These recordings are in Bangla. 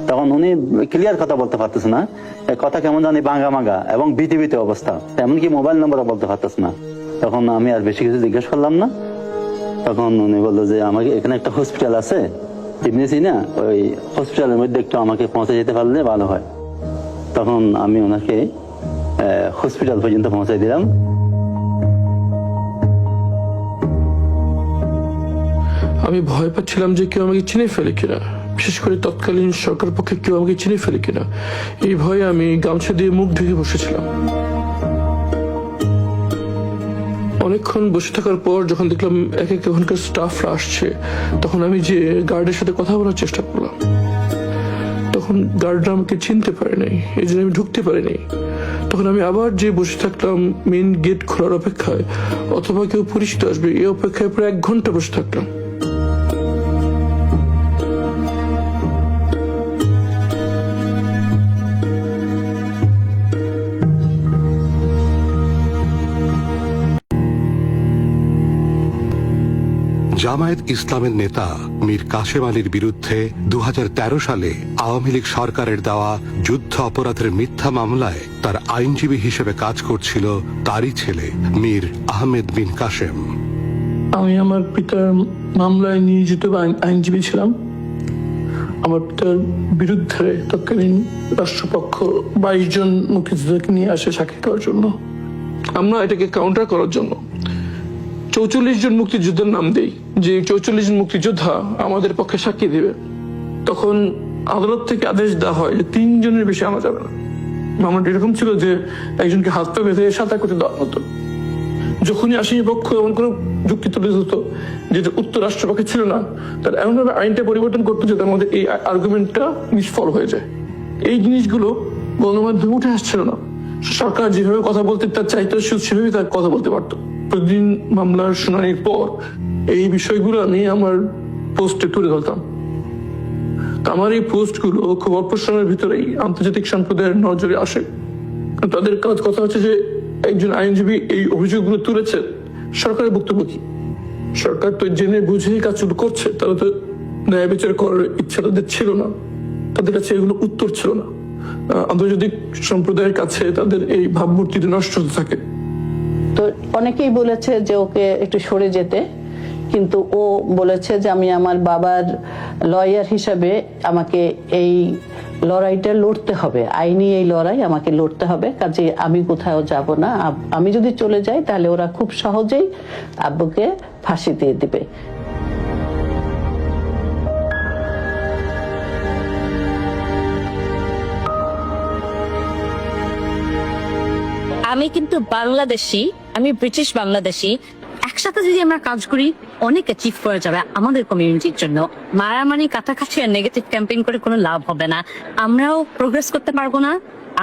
তখন উনি ক্লিয়ার কথা বলতে পারতেছে না, কথা কেমন জানি ভাঙা ভাঙা এবং ভীতি অবস্থা, এমনকি মোবাইল নম্বরও বলতে পারতেছে না। তখন আমি আর বেশি কিছু জিজ্ঞেস করলাম না। তখন উনি বললো যে আমাকে এখানে একটা হসপিটাল আছে চিনেছি না, ওই হসপিটালের মধ্যে একটু আমাকে পৌঁছে যেতে পারলে ভালো হয়। তখন আমি ওনাকে হসপিটাল পর্যন্ত পৌঁছাই দিলাম। আমি ভয় পাচ্ছিলাম যে কেউ আমাকে চিনে ফেলে কিনা, বিশেষ করে তৎকালীন সরকার পক্ষে কেউ আমাকে চিনে ফেলে কিনা। এই ভয়ে আমি গামছা দিয়ে মুখ ঢেকে বসেছিলাম। অনেকক্ষণ বসে থাকার পর যখন দেখলাম এক এক ওখানকার স্টাফরা আসছে, তখন আমি যে গার্ডের সাথে কথা বলার চেষ্টা করলাম। তখন গার্ডরা আমাকে চিনতে পারে নাই, এই জন্য আমি ঢুকতে পারিনি। তখন আমি আবার যে বসে থাকলাম মেইন গেট খোলার অপেক্ষায়, অথবা কেউ পরিচিত আসবে এই অপেক্ষায় প্রায় 1 ঘন্টা বসে থাকলাম। জামায়াত ইসলামের নেতা মীর কাসেম আলীর বিরুদ্ধে 2013 সালে আওয়ামী লীগ সরকারের দেওয়া যুদ্ধ অপরাধের মিথ্যা মামলায় তার আইনজীবী হিসেবে কাজ করছিল তারই ছেলে মীর আহমেদ বিন কাসেম। আমি আমার পিতার মামলায় নিয়োজিত আইনজীবী ছিলাম। আমার পিতার বিরুদ্ধে তৎকালীন রাষ্ট্রপক্ষ 22 জন মুক্তিযোদ্ধাকে নিয়ে আসে সাক্ষী দেওয়ার জন্য। আমরা এটাকে কাউন্টার করার জন্য 44 জন মুক্তিযোদ্ধার নাম দেই, যে 44 জন মুক্তিযোদ্ধা আমাদের পক্ষে সাক্ষী দেবে। তখন আদালত থেকে আদেশ দেওয়া হয় যে 3 জনের বেশি আনা যাবে না। মামলাটা এরকম ছিল যে একজনকে হাত পা বেঁধে সাঁতার করতে দেওয়া হতো। যখনই আসামি পক্ষ এমন কোনো যুক্তি তুলে ধরত যেটা উত্তর রাষ্ট্রপক্ষে ছিল না, তার এমনভাবে আইনটা পরিবর্তন করতো যে তার মধ্যে এই আর্গুমেন্টটা নিষ্ফল হয়ে যায়। এই জিনিসগুলো গণমাধ্যমে উঠে আসছিল না। সরকার যেভাবে কথা বলতে তার চাইতো সেভাবে তার কথা বলতে পারতো। প্রতিদিন মামলার শুনানির পর এই বিষয়গুলো আমি আমার পোস্টে তুলে ধরতাম। আমার এই পোস্টগুলো খুব অল্প সময়ের ভিতরেই আন্তর্জাতিক সম্প্রদায়ের নজরে আসে। তাদের কথা হচ্ছে যে একজন আইনজীবী এই অভিযোগগুলো তুলেছে, সরকারের বক্তব্য কি? সরকার তো জেনে বুঝেই কাজগুলো করছে, তারা তো ন্যায় বিচার করার ইচ্ছা তাদের ছিল না, তাদের কাছে এগুলো উত্তর ছিল না। আন্তর্জাতিক সম্প্রদায়ের কাছে তাদের এই ভাবমূর্তিটা নষ্ট হতে থাকে। তো অনেকেই বলেছে যে ওকে একটু সরে যেতে, কিন্তু ও বলেছে যে আমি আমার বাবার লয়ার হিসাবে আমাকে এই লড়াইটা লড়তে হবে, আইনি এই লড়াই আমাকে লড়তে হবে, কাজে আমি কোথাও যাব না। আমি যদি চলে যাই তাহলে ওরা খুব সহজেই আব্বুকে ফাঁসি দিয়ে দিবে। আমি কিন্তু বাংলাদেশি, আমি ব্রিটিশ বাংলাদেশি। একসাথে যদি আমরা কাজ করি অনেক অ্যাচিভ করা যাবে আমাদের কমিউনিটির জন্য। মারামারি কাটাকাটি আর নেগেটিভ ক্যাম্পেইন করে কোনো লাভ হবে না। আমরাও প্রোগ্রেস করতে পারবো না,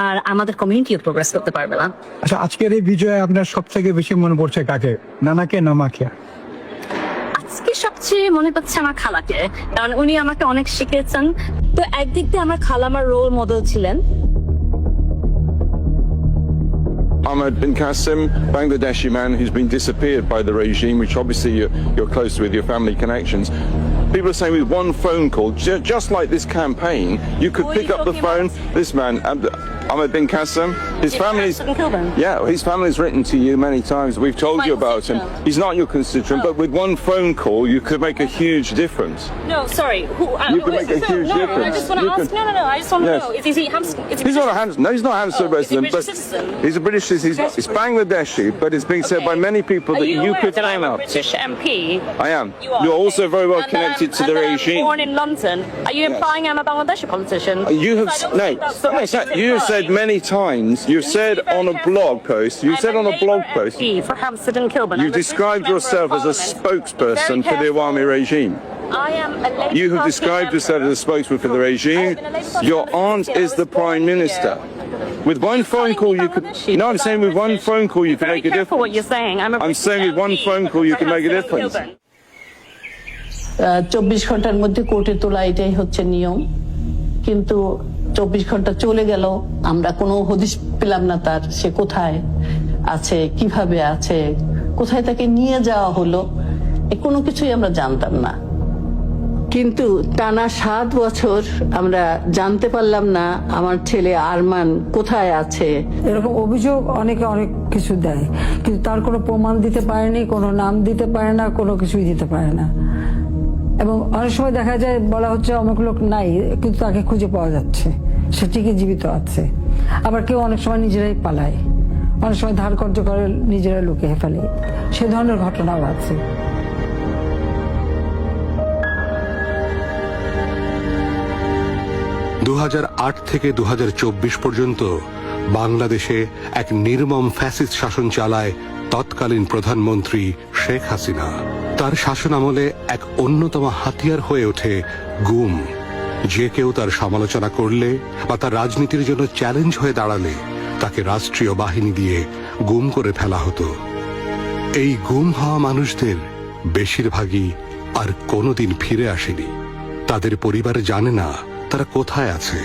আর আমাদের কমিউনিটিও প্রোগ্রেস করতে পারবে না। আচ্ছা, আজকের এই বিজয়ে আপনার সব থেকে বেশি মনে পড়ছে কাকে, নানাকে না মাকে? আজকে সবচেয়ে মনে পড়ছে আমার খালাকে, কারণ উনি আমাকে অনেক শিখিয়েছেন। তো একদিক দিয়ে আমার খালা আমার রোল মডেল ছিলেন। Ahmed bin Qasim, Bangladeshi man who's been disappeared by the regime, which obviously you're close with your family connections. People are saying with one phone call, just like this campaign, you could pick up the phone. This man, Ahmed bin Qasim, his family's his family's written to you many times. We've told you about him. He's not your constituent, but with one phone call, you could make a huge difference. No, sorry. You could make a huge difference. I just want to ask. No. I just want to know. Is he Hampstead? He's not a Hampstead. No, he's not a Hampstead resident. Is he a British citizen? He's a British citizen. He's Bangladeshi, but it's being said by many people that you could time out. British MP. I am. You're also very well connected to the regime. Born in London. Are you implying I'm a Bangladeshi politician? You have you have said many times. You've said on a blog post. You said on a blog post. For Hampstead and Kilburn. You described yourself as a spokesperson for the Awami regime. I am a Labour You have Party described member. yourself as a spokesman for the regime. Your aunt is the prime minister. With one phone call, you could. No, I'm saying with one phone call, you can make a difference. Careful what you're saying. I'm saying with one phone call, you can make a difference. 24 ঘন্টার মধ্যে কোর্টে তোলা, এটাই হচ্ছে নিয়ম। কিন্তু 24 ঘন্টা চলে গেল, আমরা কোনো হদিশ পেলাম না তার, সে কোথায় আছে, কিভাবে আছে, কোথায় তাকে নিয়ে যাওয়া হলো, কোনো কিছুই আমরা জানতাম না। কিন্তু টানা 7 বছর আমরা জানতে পারলাম না আমার ছেলে আরমান কোথায় আছে। এরকম অভিযোগ অনেকে অনেক কিছু দেয়, কিন্তু তার কোনো প্রমাণ দিতে পারেনি, কোনো নাম দিতে পারে না, কোনো কিছুই দিতে পারে না। এবং অনেক সময় দেখা যায় বলা হচ্ছে অনেক লোক নাই, কিন্তু তাকে খুঁজে পাওয়া যাচ্ছে, সে ঠিকই জীবিত আছে। আবার কেউ অনেক সময় নিজেরাই পালায়, অনেক সময় ধার কর্য করে নিজেরা লুকিয়ে ফেলে, সে ধরনের ঘটনাও আছে। দু 2008 থেকে 2024 পর্যন্ত বাংলাদেশে এক নির্মম ফ্যাসিস্ট শাসন চালায় তৎকালীন প্রধানমন্ত্রী শেখ হাসিনা। তার শাসনামলে এক অন্যতম হাতিয়ার হয়ে ওঠে গুম। যে কেউ তার সমালোচনা করলে বা তার রাজনীতির জন্য চ্যালেঞ্জ হয়ে দাঁড়ালে তাকে রাষ্ট্রীয় বাহিনী দিয়ে গুম করে ফেলা হতো। এই গুম হওয়া মানুষদের বেশিরভাগই আর কোনোদিন ফিরে আসেনি। তাদের পরিবার জানে না তারা কোথায় আছে।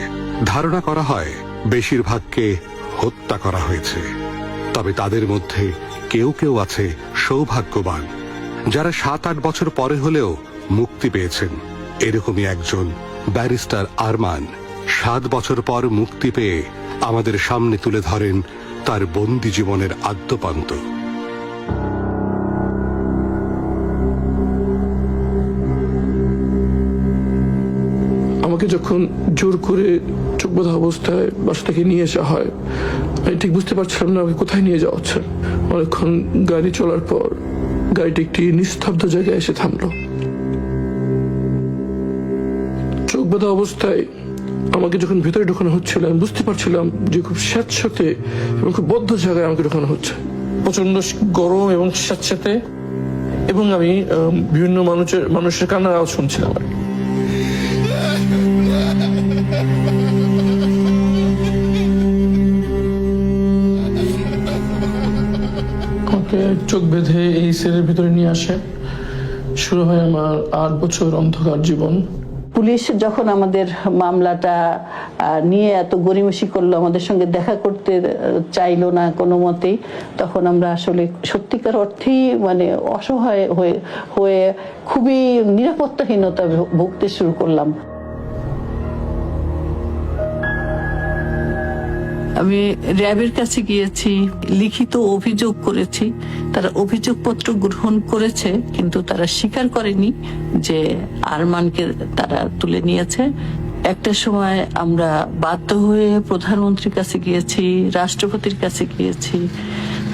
ধারণা করা হয় বেশিরভাগকে হত্যা করা হয়েছে। তবে তাদের মধ্যে কেউ কেউ আছে সৌভাগ্যবান, যারা 7-8 বছর পরে হলেও মুক্তি পেয়েছেন। এরকমই একজন ব্যারিস্টার আরমান 7 বছর পর মুক্তি পেয়ে আমাদের সামনে তুলে ধরেন তার বন্দি জীবনের আদ্যপান্ত। আমাকে যখন জোর করে চোখ বাঁধা অবস্থায় বাসা থেকে নিয়ে আসা হয়, আমি ঠিক বুঝতে পারছিলাম না আমাকে কোথায় নিয়ে যাওয়া হচ্ছে। অনেকক্ষণ গাড়ি চলার পর গাড়িটি একটি নিস্তব্ধ জায়গায় এসে থামলো। চোখ বাঁধা অবস্থায় আমাকে যখন ভেতরে ঢোকানো হচ্ছিল, আমি বুঝতে পারছিলাম যে খুব স্যাঁতস্যাঁতে এবং খুব বদ্ধ জায়গায় আমাকে ঢোকানো হচ্ছে। প্রচন্ড গরম এবং স্যাঁতস্যাঁতে, এবং আমি বিভিন্ন মানুষের কান্নার আওয়াজ শুনছিলাম। আমাকে চোখ বেঁধে এই সেলের ভিতরে নিয়ে আসে। শুরু হয় আমার 8 বছর অন্ধকার জীবন। পুলিশ যখন আমাদের মামলাটা নিয়ে এত গড়িমসি করলো, আমাদের সঙ্গে দেখা করতে চাইলো না কোনো মতেই, তখন আমরা আসলে সত্যিকার অর্থেই মানে অসহায় হয়ে খুবই নিরাপত্তাহীনতা ভুগতে শুরু করলাম। আমি র্যাবের কাছে গিয়েছি, লিখিত অভিযোগ করেছি। তারা অভিযোগপত্র গ্রহণ করেছে, কিন্তু তারা স্বীকার করেনি যে আরমানকে তারা তুলে নিয়েছে। একটা সময় আমরা বাধ্য হয়ে প্রধানমন্ত্রীর কাছে গিয়েছি, রাষ্ট্রপতির কাছে গিয়েছি।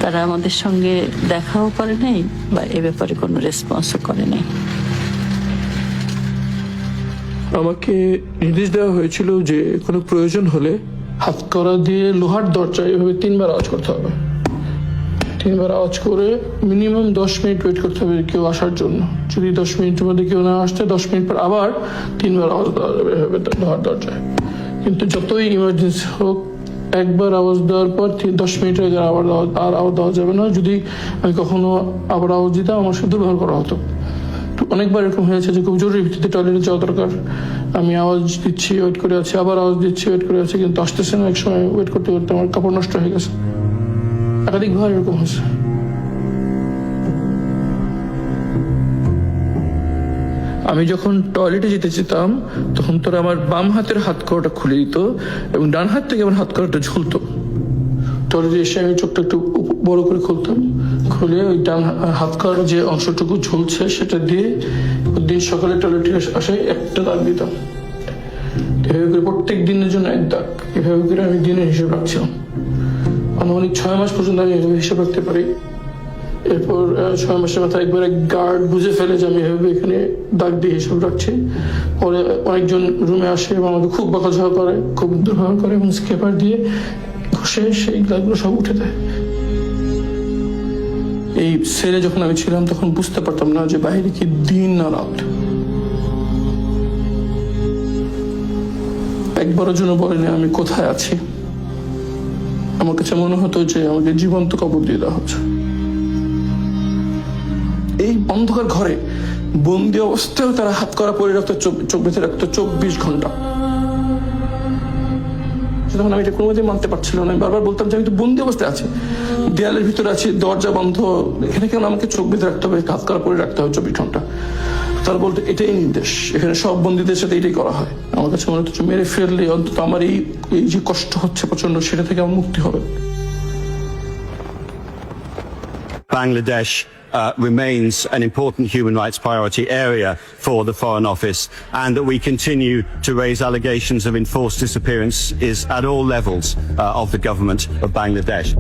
তারা আমাদের সঙ্গে দেখাও করে নাই বা এ ব্যাপারে কোনো রেসপন্সও করে নাই। আমাকে নির্দেশ দেওয়া হয়েছিল যে কোনো প্রয়োজন হলে হাতকড়া দিয়ে লোহার দরজায় এভাবে 3 বার আওয়াজ করতে হবে। 3 বার আওয়াজ করে মিনিমাম 10 মিনিট ওয়েট করতে হবে কেউ আসার জন্য। যদি 10 মিনিটের মধ্যে কেউ না আসতে, 10 মিনিট পর আবার 3 বার আওয়াজ দেওয়া যাবে এভাবে লোহার দরজায়। কিন্তু যতই ইমার্জেন্সি হোক, একবার আওয়াজ দেওয়ার পর 10 মিনিটের আগে আবার আওয়াজ দেওয়া যাবে না। যদি আমি কখনো আবার আওয়াজ দিতাম, আমার সাথে দুর্ব্যবহার করা হতো। অনেকবার এরকম হয়েছে যে খুব জরুরি ভিত্তিতে টয়লেটে যাওয়া দরকার, আমি আওয়াজ দিচ্ছি, ওয়েট করে আছি, আবার আওয়াজ দিচ্ছি, ওয়েট করে আছি, কিন্তু আসতেছে না। এক সময় ওয়েট করতে করতে আমার কাপড় নষ্ট হয়ে গেছে। একাধিকবার এরকম হয়েছে। আমি যখন টয়লেটে যেতে যেতাম, তখন তোরা আমার বাম হাতের হাত কড়াটা খুলে দিত এবং ডান হাত থেকে আমার হাত কড়াটা ঝুলতো। টয়লেটে এসে আমি চোখটা একটু বড় করে খুলতাম, খুলে ওই ডান হাত করার যে অংশটুকু ঝুলছে সেটা দিয়ে দিন সকালে টয়লেটে আসায় একটা দাগ দিতাম। এভাবে করে প্রত্যেক দিনের জন্য 1 দাগ, এভাবে করে আমি দিনের হিসেব রাখছিলাম। আনুমানিক 6 মাস পর্যন্ত আমি এভাবে হিসেব রাখতে পারি। এরপর 6 মাসের মাথায় একবার গার্ড বুঝে ফেলে যে আমি এভাবে এখানে দাগ দিয়ে হিসেব রাখছি। পরে অনেকজন রুমে আসে এবং আমাকে খুব বকাঝকা করে, খুব দুর্ব্যবহার করে এবং স্কেপার দিয়ে ঘষে সেই দাগগুলো সব উঠে দেয়। এই সেলে যখন আমি ছিলাম, তখন বুঝতে পারতাম না যে বাইরে কি দিন না রাত। একবারের জন্য বলেনি আমি কোথায় আছি। আমার কাছে মনে হতো যে আমাকে জীবন্ত কবর দিয়ে দেওয়া হচ্ছে। এই অন্ধকার ঘরে বন্দি অবস্থায় তারা হাত করা পরে রাখতো, চোখ বেঁধে রাখতো 24 ঘন্টা। তখন আমি এটা কোনোদিন মানতে পারছিল না। আমি বারবার বলতাম যে আমি তো বন্দি অবস্থায় আছি, দেয়ালের ভিতরে আছি, দরজা বন্ধ, এখানে কেন আমাকে চোখ বেঁধে রাখতে হবে, হাত করা পরে রাখতে হবে 24 ঘন্টা। তারা বলতো এটাই নির্দেশ, এখানে সব বন্দীদের সাথে এটাই করা হয়। আমার কাছে মনে হচ্ছে মেরে ফেললে অন্তত আমার এই যে কষ্ট হচ্ছে প্রচন্ড, সেটা থেকে আমার মুক্তি হবে। Bangladesh remains an important human rights priority area for the Foreign Office, and that we continue to raise allegations of enforced disappearance is at all levels of the government of Bangladesh.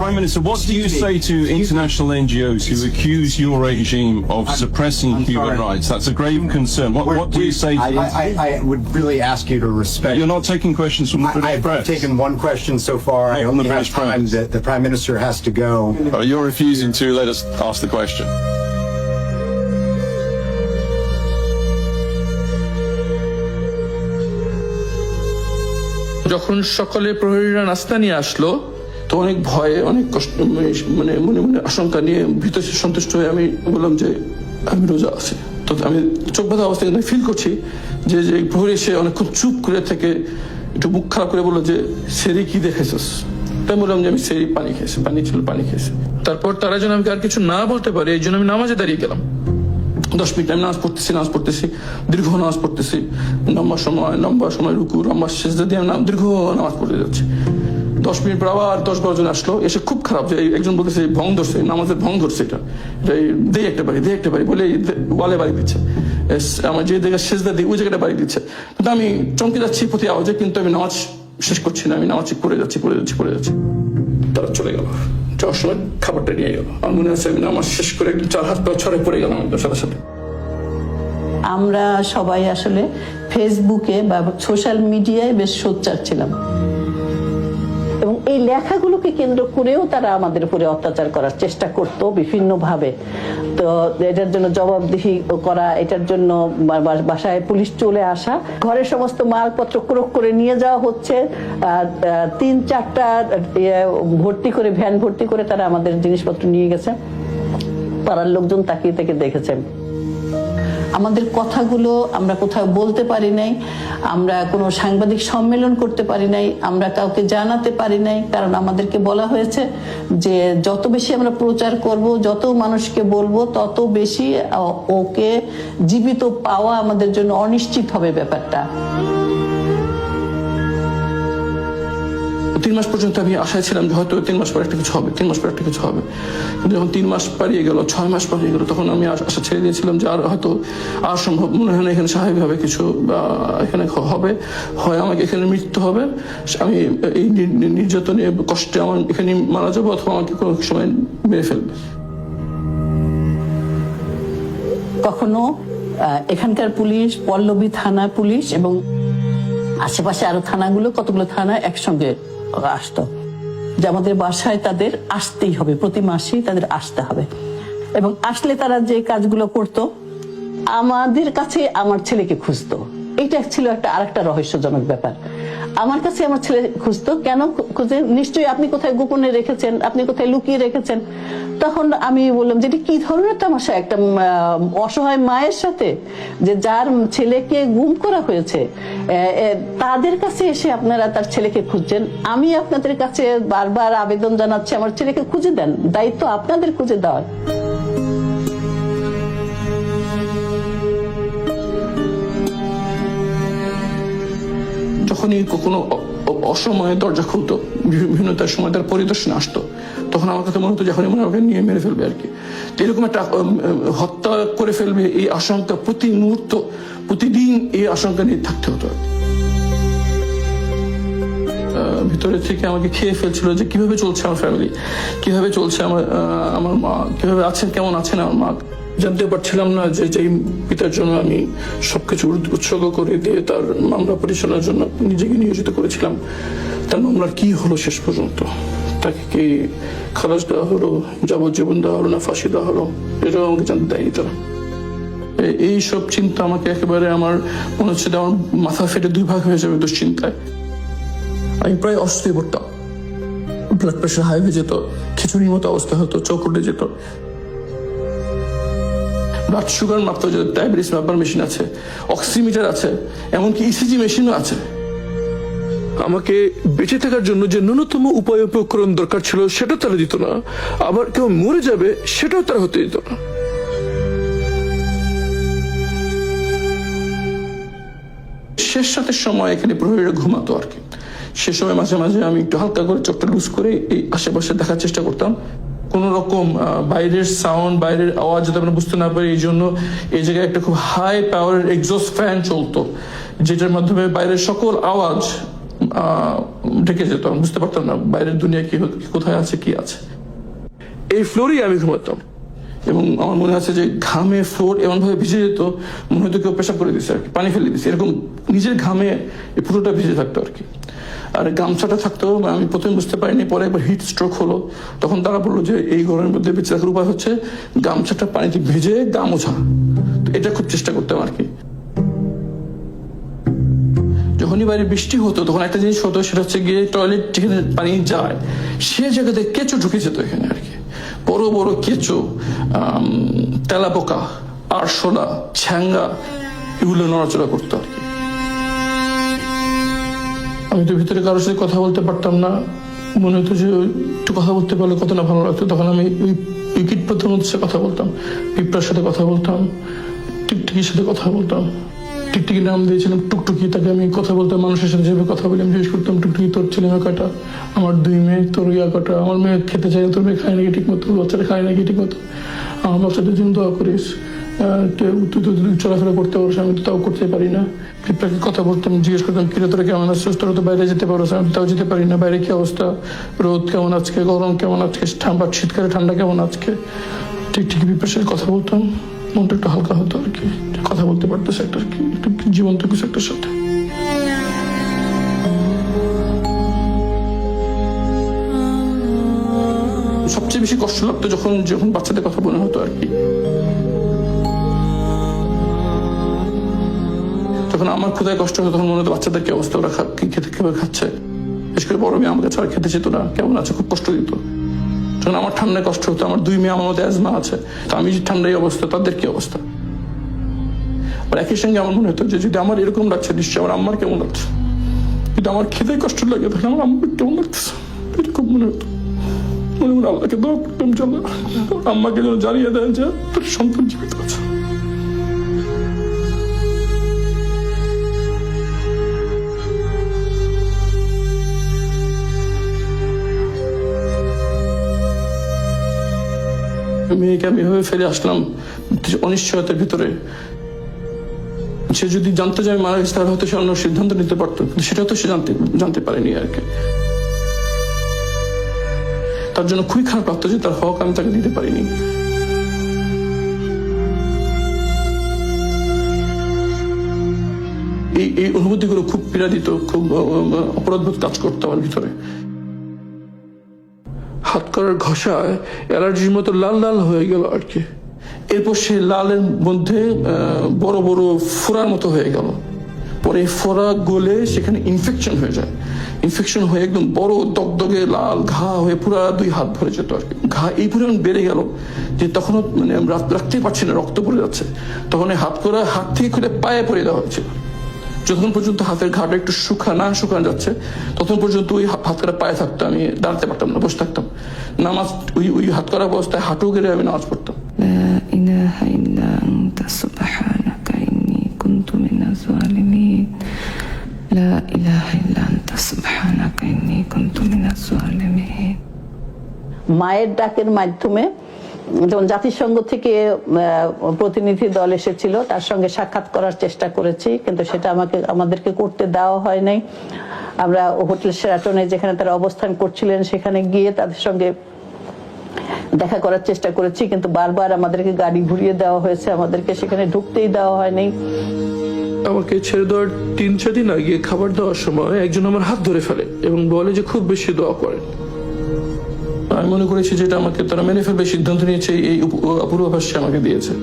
Prime Minister, what do you say to international NGOs who accuse your regime of suppressing human rights? That's a grave concern. What do you say to them? I would really ask you to respect. You're not taking questions from the British I've press. taken one question so far. I From only the have British time press. that the Prime Minister has to go. You're refusing to let us ask the question. যখন সকালে প্রহরীরা নাস্তা নিয়ে আসলো, তো অনেক ভয়ে, অনেক কষ্ট, মানে মনে মনে আশঙ্কা নিয়ে ভিতরে সন্তুষ্ট হয়ে আমি বললাম যে আমি রোজা আছি। তো আমি চোখ বাঁধা অবস্থায় ফিল করছি যে প্রহরী এসে অনেকক্ষণ চুপ করে থেকে একটু মুখ খারাপ করে বললো যে সেরি কি দেখেছিস? তাই বললাম যে আমি সেরি পানি খেয়েছি, পানি ছিল, পানি খেয়েছি। তারপর তারা যেন আমাকে আর কিছু না বলতে পারে, এই জন্য আমি নামাজে দাঁড়িয়ে গেলাম। 10 মিনিট আমি নামাজ পড়তেছি, দীর্ঘ নামাজ পড়তেছি, লম্বা সময় রুকু, লম্বা সেজদা দিয়ে আমি দীর্ঘ নামাজ পড়তে যাচ্ছি। 10 মিনিট পর আবার 10-12 জন আসলো, এসে খুব খারাপ যে একজন বলতেছে ভং ধরছে, নামাজের ভং ধরছে, এটা দে একটা বাড়ি বলে ওয়ালে বাড়ি দিচ্ছে, আমার যে জায়গায় সেজদা দিই ওই জায়গাটা বাড়ি দিচ্ছে। কিন্তু আমি চমকে যাচ্ছি প্রতি আওয়াজে, কিন্তু আমি নামাজ শেষ করছি না, আমি নামাজ পড়ে যাচ্ছি। তারা চলে গেল, যাওয়ার সময় খাবারটা নিয়ে গেল। আমার মনে আছে আমি নামাজ শেষ করে একটু 4 হাত পা ছড়ে পড়ে গেলাম একদম সাথে সাথে। আমরা সবাই আসলে ফেসবুকে বা সোশ্যাল মিডিয়ায় বেশ সোচ্চার ছিলাম, এবং এই লেখাগুলোকে কেন্দ্র করেও তারা আমাদের উপরে অত্যাচার করার চেষ্টা করত বিভিন্নভাবে। তো এটার জন্য জবাবদিহি করা, এটার জন্য বাসায় পুলিশ চলে আসা, ঘরের সমস্ত মালপত্র ক্রোক করে নিয়ে যাওয়া হচ্ছে, 3-4টা ভ্যান ভর্তি করে তারা আমাদের জিনিসপত্র নিয়ে গেছে। পাড়ার লোকজন তাকিয়ে থেকে দেখেছে। আমাদের কথাগুলো আমরা কোথাও বলতে পারি নাই, আমরা কোনো সাংবাদিক সম্মেলন করতে পারি নাই, আমরা কাউকে জানাতে পারি নাই, কারণ আমাদেরকে বলা হয়েছে যে যত বেশি আমরা প্রচার করব, যত মানুষকে বলবো, তত বেশি ওকে জীবিত পাওয়া আমাদের জন্য অনিশ্চিত হবে ব্যাপারটা। 3 মাস পর্যন্ত আমি আশায় ছিলাম যে হয়তো 3 মাস পর একটা কিছু হবে, কিন্তু যখন 3 মাস পারিয়ে গেল, 6 মাস পারিয়ে গেল, তখন আমি আশা ছেড়ে দিয়েছিলাম যে আর সম্ভব মনে হয় না এখানে স্বাভাবিকভাবে কিছু এখানে হবে, হয় আমাকে এখানে মৃত্যু হবে, আমি এই নির্যাতনে কষ্টে আমার এখানে মারা যাবো, অথবা আমাকে কোনো সময় মেরে ফেলবে। কখনো এখানকার পুলিশ, পল্লবী থানা পুলিশ এবং আশেপাশে আরো থানাগুলো, কতগুলো থানা একসঙ্গে আসতো যে আমাদের বাসায় তাদের আসতেই হবে, প্রতি মাসেই তাদের আসতে হবে। এবং আসলে তারা যে কাজগুলো করতো, আমাদের কাছে আমার ছেলেকে খুঁজতো। এটা ছিল আরেকটা রহস্যজনক ব্যাপার। আমার কাছে আমার ছেলে খুঁজতো, কেন খুঁজে? নিশ্চয়ই আপনি কোথায় গোপনে রেখেছেন, আপনি কোথায় লুকিয়ে রেখেছেন। তখন আমি বললাম যে কি ধরনের তামাশা, একটা অসহায় মায়ের সাথে, যে যার ছেলেকে গুম করা হয়েছে, তাদের কাছে এসে আপনারা তার ছেলেকে খুঁজছেন। আমি আপনাদের কাছে বারবার আবেদন জানাচ্ছি, আমার ছেলেকে খুঁজে দেন, দায়িত্ব আপনাদের খুঁজে দেওয়ার। যখনই কোনো অসময়ে দরজা খুলতো, বিভিন্নতার সময় তার পরিদর্শনে আসতো, তখন আমার কাছে মনে হতো যখন মনে আমাকে নিয়ে মেরে ফেলবে আর কি। তো এরকম একটা হত্যা করে ফেলবে, এই আশঙ্কা প্রতি মুহূর্ত, প্রতিদিন এই আশঙ্কা নিয়ে থাকতে হতো। ভিতরে থেকে আমাকে খেয়ে ফেলছিল যে কিভাবে চলছে আমার ফ্যামিলি, কিভাবে চলছে আমার মা, কিভাবে আছেন, কেমন আছেন আমার মা। জানতে পারছিলাম না যে যেই পিতার জন্য আমি সবকিছু উৎসর্গ করে দিয়ে তার মামলা পরিচালনার জন্য নিজেকে নিয়োজিত করেছিলাম, তার মামলার কি হলো শেষ পর্যন্ত। তাকে কি খালাস দেওয়া হলো, যাবজ্জীবন দেওয়া হলো, না ফাঁসি দেওয়া হলো, এটাও আমাকে জানতে দেয়নি তারা। এই সব চিন্তা আমাকে একেবারে, আমার মনে হচ্ছে আমার মাথা ফেটে 2 ভাগ হয়ে যাবে দুশ্চিন্তায়। আমি প্রায় অসুস্থ হয়ে পড়তাম, ব্লাড প্রেশার হাই হয়ে যেত, খিচুড়ির মতো অবস্থা হতো, চোখ উঠে যেত, ব্লাড সুগার মাপতে হবে, ডায়াবেটিস মাপার মেশিন আছে, অক্সিমিটার আছে, এমনকি ইসিজি মেশিনও আছে। আমাকে বেঁচে থাকার জন্য যে ন্যূনতম উপায় উপকরণ দরকার ছিল সেটা তারা দিত না, আবার কেউ মরে যাবে সেটাও তারা হতে দিত না। শেষ রাতের সময় এখানে প্রহরীরা ঘুমাতো আর কি। সে সময় মাঝে মাঝে আমি একটু হালকা করে চোখটা লুজ করে এই আশেপাশে দেখার চেষ্টা করতাম। কোন রকম বাইরের সাউন্ড, বাইরের আওয়াজ যাতে আমরা বুঝতে না পারি, এই জন্য এই জায়গায় একটা খুব হাই পাওয়ারের এক্সস্ট ফ্যান চলতো, যেটার মাধ্যমে বাইরের সকল আওয়াজ ঢেকে যেত। আমি বুঝতে পারতাম না বাইরের দুনিয়া কি কোথায় আছে, কি আছে। এই ফ্লোরেই আমি ঘুমাতাম এবং আমার মনে আছে যে ঘামে ফ্লোর এমন ভাবে ভিজে যেত, মনে হয়তো কেউ পেশাব করে দিচ্ছে আর কি, পানি ফেলে দিচ্ছে, এরকম নিজের ঘামে এই পুরোটা ভিজে থাকতো আর কি। আর গামছাটা থাকতো, আমি প্রথমে বুঝতে পারিনি, পরে একবার হিট স্ট্রোক হলো, তখন তারা বললো যে এই গরমের মধ্যে বেঁচে থাকার উপায় হচ্ছে গামছাটা পানিতে ভেজে গা মোছা। তো এটা খুব চেষ্টা করতাম আর কি। যখনই বাইরে বৃষ্টি হতো তখন একটা জিনিস হতো, সেটা হচ্ছে গিয়ে টয়লেট যেখানে পানি যায় সে জায়গাতে কেঁচো ঢুকে যেত এখানে আর কি। বড় বড় কেঁচো, তেলাপোকা, আরশোলা, ছ্যাঙ্গা, এগুলো নড়াচড়া করতো আর কি। আমি তো ভিতরে কারোর সাথে কথা বলতে পারতাম না, মনে হতো যে একটু কথা বলতে পারলে কত না ভালো লাগতো। তখন আমি ওই কীটপতঙ্গের মধ্যে কথা বলতাম, পিঁপড়ার সাথে কথা বলতাম, টিকটিকির সাথে কথা বলতাম। টিকটিকি নাম দিয়েছিলাম টুকটুকি, তাকে আমি কথা বলতাম, মানুষের সাথে যেভাবে কথা বলি আমি জিজ্ঞেস করতাম, টুকটুকি তোর ছেলে মেয়ে কয়টা, আমার 2 মেয়ে, তোর ইয়া কটা, আমার মেয়ে খেতে চাই, তোর মেয়ে খায় নাকি ঠিক মতো, বাচ্চাটা খায় নাকি ঠিক মতো, আমার বাচ্চাটার জন্য দোয়া করিস, তুই চলাফেরা করতে পারিস, আমি তো তাও করতে পারি না। পিঁপড়াকে কথা বলতাম, জিজ্ঞেস করতাম কিরে তোরা কেমন আছিস, তোরা তো বাইরে যেতে পারো, আমি তাও যেতে পারি না, বাইরে কি অবস্থা, রোদ কেমন আজকে, গরম কেমন আজকে, শীতকালে ঠান্ডা কেমন আজকে। ঠিক পিঁপড়ার সাথে কথা বলতাম, মনটা একটু হালকা হতো আর কি, কথা বলতে পারতেছে একটা একটু জীবন্ত কিছু একটার সাথে। সবচেয়ে বেশি কষ্ট লাগতো যখন যখন বাচ্চাদের কথা মনে হতো আর কি। তখন আমার ক্ষুধায় কষ্ট হতো, তখন মনে হতো বাচ্চাদের কি অবস্থা, ওরা খেতে কিভাবে খাচ্ছে, বিশেষ করে বড় মেয়ে আমাকে ছাড়া খেতে যেত না, কেমন আছে, খুব কষ্ট দিত। যখন আমার ঠান্ডায় কষ্ট হতো, আমার 2 মেয়ে আমার মধ্যে অ্যাজমা আছে, তো আমি যে ঠান্ডায় অবস্থা, তাদের কি অবস্থা। আর একই সঙ্গে আমার মনে হতো যে যদি আমার এরকম লাগছে নিশ্চয়ই আমার আম্মার কেমন লাগছে, যদি আমার খেতে কষ্ট লাগে তাহলে আমার আম্মার কেমন লাগতেছে, এরকম মনে হতো। মনে মনে আল্লাহকে দোয়া করতাম যেন আম্মাকে যেন জানিয়ে দেয় যে তার সন্তান জীবিত আছে। মেয়েকে আমি এভাবে ফেলে আসলাম অনিশ্চয়তার ভিতরে। সে যদি জানতে চায় মারা গেছে তাহলে হয়তো সে অন্য সিদ্ধান্ত নিতে পারতো, কিন্তু সেটা তো সে জানতে পারেনি আর কি। তার জন্য খুবই খারাপ লাগতো যে তার হক আমি তাকে দিতে পারিনি। এই অনুভূতিগুলো খুব পীড়া দিত, খুব অপরাধবোধ কাজ করতো আমার ভিতরে। হাত করার ঘষায় অ্যালার্জির মতো লাল লাল হয়ে গেল আর কি। এরপর সে লালের মধ্যে বড় বড় ফোড়ার মতো হয়ে গেল। পরে ফোড়া গলে সেখানে ইনফেকশন হয়ে যায়, ইনফেকশন হয়ে একদম বড় দগদগে লাল ঘা হয়ে পুরা 2 হাত ভরে যেত আর কি। ঘা এই পরিমাণ বেড়ে গেল যে তখনও মানে রাখতেই পারছি না, রক্ত পড়ে যাচ্ছে। তখন এই হাত থেকে খুলে পায়ে পরে দেওয়া হয়েছিল। যতক্ষণ পর্যন্ত হাতের ঘাটা একটু শুকানো যাচ্ছে ততক্ষণ পর্যন্ত ওই হাত করা পায়ে থাকতো, আমি দাঁড়াতে পারতাম না, বসে থাকতাম। নামাজ ওই হাত করা অবস্থায় হাঁটু গেলে আমি নামাজ পড়তাম। মায়ের ডাকের মাধ্যমে যেমন জাতিসংঘ থেকে প্রতিনিধি দল এসেছিল, তার সঙ্গে সাক্ষাৎ করার চেষ্টা করেছি, কিন্তু সেটা আমাদেরকে করতে দেওয়া হয় নাই। আমরা হোটেল শেরাটনে যেখানে তারা অবস্থান করছিলেন সেখানে গিয়ে তাদের সঙ্গে দেখা করার চেষ্টা করেছি, কিন্তু বারবার আমাদেরকে গাড়ি ঘুরিয়ে দেওয়া হয়েছে, আমাদেরকে সেখানে ঢুকতেই দেওয়া হয়নি। আমাকে ছেড়ে দেওয়ার 3-4 দিন আগে খাবার দেওয়ার সময় একজন আমার হাত ধরে ফেলে এবং বলে যে খুব বেশি দোয়া করেন। আমি মনে করেছি যেটা আমাকে তারা মেনে ফেলবে সিদ্ধান্ত নিয়েছে, এই পূর্বাভাস আমাকে দিয়েছে।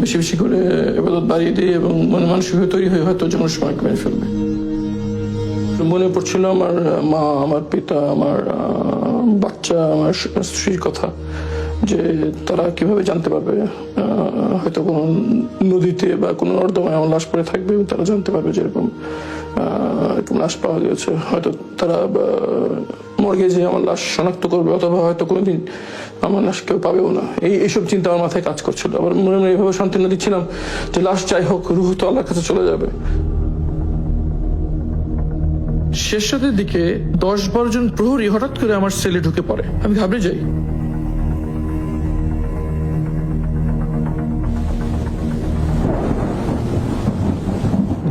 বেশি বেশি করে ইবাদত বাড়িয়ে দিই এবং মনে মানসিকভাবে তৈরি হয়ে হয়তো যেমন সময় মেনে ফেলবে। মনে পড়ছিল আমার মা, আমার পিতা, আমার বাচ্চা, আমার স্ত্রীর কথা, যে তারা কিভাবে জানতে পারবে, হয়তো কোনো নদীতে বা কোনো নর্দমায় আমার লাশ পড়ে থাকবে, তারা জানতে পারবে যে এরকম লাশ পাওয়া গেছে, হয়তো তারা মর্গে যে আমার লাশ শনাক্ত করবে, অথবা হয়তো কোনোদিন আমার লাশ কেউ পাবেও না। এইসব চিন্তা আমার মাথায় কাজ করছিল। আবার মনে মনে এইভাবে শান্তি না দিচ্ছিলাম যে লাশ যাই হোক, রুহ তো আল্লাহর কাছে চলে যাবে। শেষ রাতের দিকে 10-12 জন প্রহরী হঠাৎ করে আমার সেলে ঢুকে পড়ে। আমি ঘাবড়ে যাই।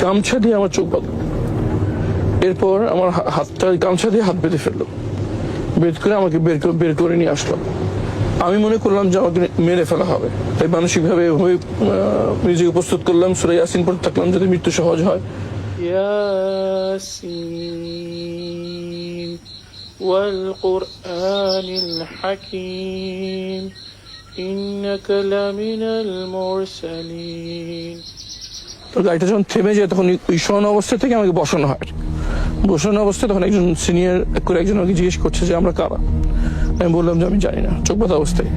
গামছা দিয়ে আমার চোখ বাঁধলো, এরপর আমার হাতটা গামছা দিয়ে হাত বেঁধে ফেললো, বের করে আমাকে বের করে নিয়ে আসলো। আমি মনে করলাম যে আমাকে মেরে ফেলা হবে, তাই মানসিকভাবে নিজেকে প্রস্তুত করলাম, সূরা ইয়াসিন পড়তে থাকলাম যাতে মৃত্যু সহজ হয়। ইয়াসিন ওয়াল কুরআনিল হাকীম ইন্নাকা লামিনাল মুরসালিন। তো গাড়িটা যখন থেমে যায় তখন ওই শোন অবস্থা থেকে আমাকে বসানো হয়। বসানো অবস্থায় তখন একজন সিনিয়র করে একজন আমাকে জিজ্ঞেস করছে যে আমরা কারা। আমি বললাম যে আমি জানি না, চোখ বাঁধা অবস্থায়।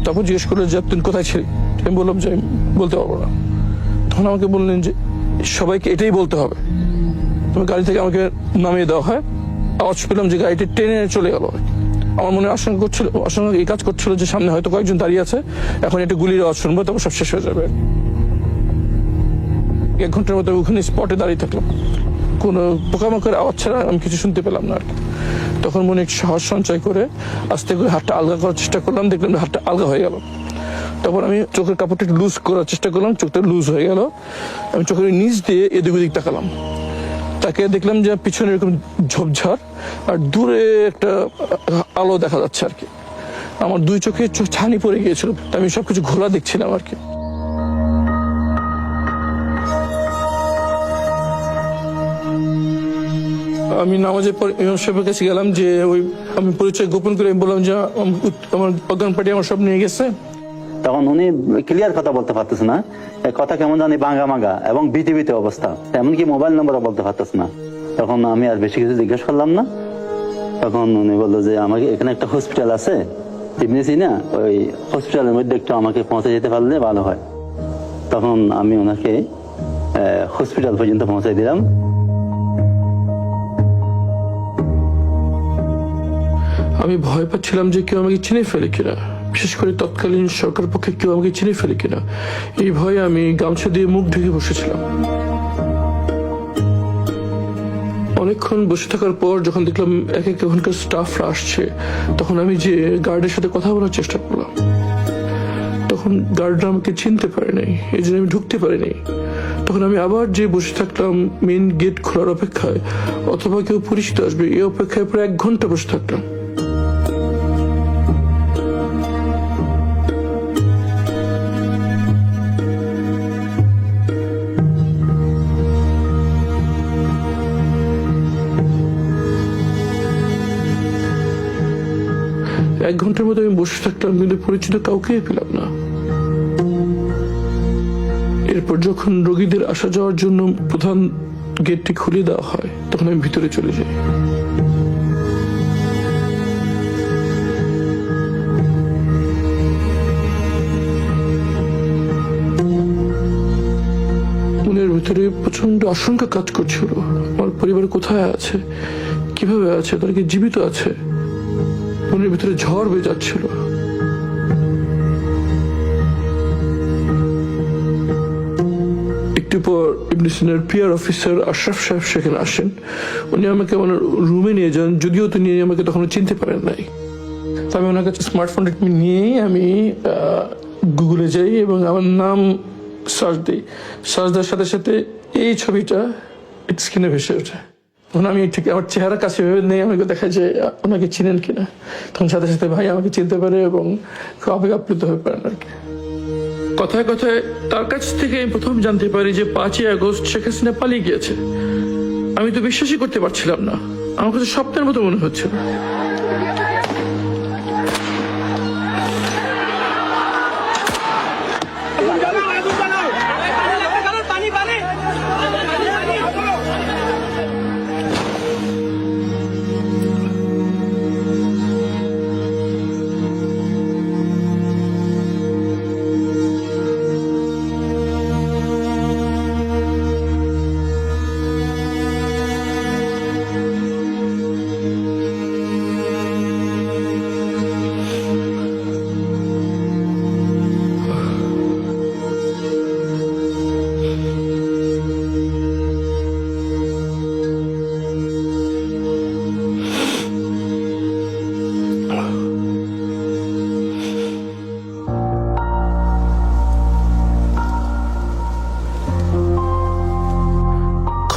তারপর জিজ্ঞেস করলো যে তুই কোথায় ছিলি। আমি বললাম যে আমি বলতে পারবো না। তখন আমাকে বললেন যে সবাইকে এটাই বলতে হবে। তবে গাড়ি থেকে আমাকে নামিয়ে দেওয়া হয়। আওয়াজ পেলাম যে গাড়িটি ট্রেনে চলে গেল। আমার মনে আশঙ্কা এই কাজ করছিল যে সামনে হয়তো কয়েকজন দাঁড়িয়ে আছে, এখন একটা গুলির আওয়াজ শুনবো, তারপর সব শেষ হয়ে যাবে। 1 ঘন্টার মতো ওখানে স্পটে দাঁড়িয়ে থাকলাম, কোনো পোকামাকড়ের আওয়াজ ছাড়া আমি কিছু শুনতে পেলাম না আর কি। তখন মনে একটু সাহস সঞ্চয় করে আস্তে করে হাতটা আলগা করার চেষ্টা করলাম, দেখলাম হাতটা আলগা হয়ে গেল। তারপর আমি চোখের কাপড়টা একটু লুজ করার চেষ্টা করলাম, চোখটা লুজ হয়ে গেল। আমি চোখের নিচ দিয়ে এদিক ওদিক তাকালাম, তাকে দেখলাম যে পিছনে এরকম ঝোপঝাড় আর দূরে একটা আলো দেখা যাচ্ছে আর কি। আমার 2 চোখে ছানি পড়ে গিয়েছিল, আমি সবকিছু ঘোলা দেখছিলাম আর কি। আমি নামাজের পর ইমাম সাহেবের কাছে গেলাম, যে ওই আমি পরিচয় গোপন করে বললাম যে আমার অজ্ঞান পার্টি আমার সব নিয়ে গেছে। তখন উনি ক্লিয়ার কথা বলতে পারতেছে না, কথা কেমন জানি বাঙ্গা মাঙ্গা এবং বিতিবিতি অবস্থা, এমনকি মোবাইল নম্বরও বলতে পারতেছে না। তখন আমি আর বেশি কিছু জিজ্ঞেস করলাম না। তখন উনি বললো যে আমাকে এখানে একটা হসপিটাল আছে চিনেছি না, ওই হসপিটালের মধ্যে একটু আমাকে পৌঁছে যেতে পারলে ভালো হয়। তখন আমি ওনাকে হসপিটাল পর্যন্ত পৌঁছে দিলাম। আমি ভয় পাচ্ছিলাম যে কেউ আমাকে চিনে ফেলে কিনা, বিশেষ করে তৎকালীন সরকার পক্ষে কেউ আমাকে চিনে ফেলে কিনা। এই ভয়ে আমি গামছা দিয়ে মুখ ঢেকে বসেছিলাম। অনেকক্ষণ বসে থাকার পর যখন দেখলাম এক এক ওখানকার স্টাফরা আসছে, তখন আমি যে গার্ডের সাথে কথা বলার চেষ্টা করলাম। তখন গার্ডরা আমাকে চিনতে পারে নাই, এই জন্য আমি ঢুকতে পারিনি। তখন আমি আবার যে বসে থাকলাম মেইন গেট খোলার অপেক্ষায়, অথবা কেউ পরিচিত আসবে এই অপেক্ষায় প্রায় 1 ঘন্টা বসে থাকলাম। এক ঘন্টার মতো আমি বসে থাকলাম, কিন্তু পরিচিত কাউকে পেলাম না। এরপর যখন রোগীদের আসা যাওয়ার জন্য প্রধান গেটটি খুলে দেওয়া হয়, তখন আমি ভিতরে চলে যাই। মনের ভিতরে প্রচন্ড আশঙ্কা কাজ করছিল, আমার পরিবার কোথায় আছে, কিভাবে আছে, তারা কি জীবিত আছে। মনের ভিতরে ঝড় বেয়ে যাচ্ছিল। একটু পর ইবনে সিনার পিআর অফিসার আশরাফ সাহেব সেখানে আসেন। উনি আমাকে আমার রুমে নিয়ে যান, যদিও তিনি আমাকে তখন চিনতে পারেন নাই। আমি ওনার কাছে স্মার্টফোনটা নিয়েই আমি গুগলে যাই এবং আমার নাম সার্চ দিই। সার্চ দেওয়ার সাথে সাথে এই ছবিটা স্ক্রিনে ভেসে ওঠে। তখন আমি ঠিক আমার চেহারা কাছে ভেবে নেই, আমাকে দেখা যায় ওনাকে চিনেন কিনা। তখন সাথে সাথে ভাই আমাকে চিনতে পারে এবং খুব আবেগ আপ্লুত হয়ে পারেন আর কি। কথায় কথায় তার কাছ থেকে আমি প্রথম জানতে পারি যে 5ই আগস্ট শেখ হাসিনা পালিয়ে গিয়েছে। আমি তো বিশ্বাসই করতে পারছিলাম না, আমার কাছে স্বপ্নের মতো মনে হচ্ছিল।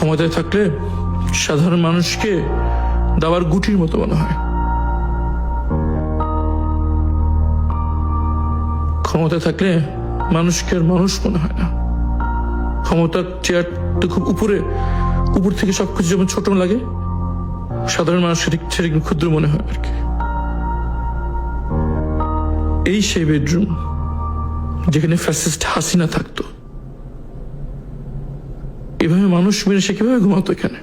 ক্ষমতায় থাকলে সাধারণ মানুষকে দাবার গুটির মতো মনে হয়, ক্ষমতায় থাকলে মানুষকে আর মানুষ মনে হয় না। ক্ষমতার চেয়ার তো খুব উপর থেকে সবকিছু যেমন ছোট লাগে, সাধারণ মানুষের ছেড়ে ক্ষুদ্র মনে হয় আর কি। এই সেই বেডরুম যেখানে ফ্যাসিস্ট হাসিনা থাকতো। এভাবে মানুষ মেরে সে কিভাবে ঘুমাতো এখানে?